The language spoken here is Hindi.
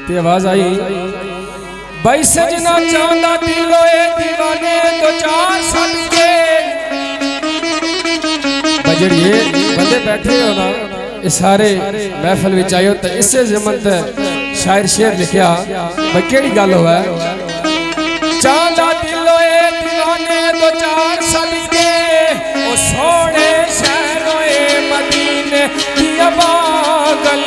ते आवाज आई भाई सजना चांदा दिलो ए दीवाने तो चार सदके। भाई ये बंदे बैठे हो ना ये सारे महफिल विच आए हो तो इसे जमन ते शायर शेर लिखया भाई केड़ी गल होवे। चांदा दिलो ए दीवाने तो चार सदके ओ सोने शहरों ए मदीने दी बागल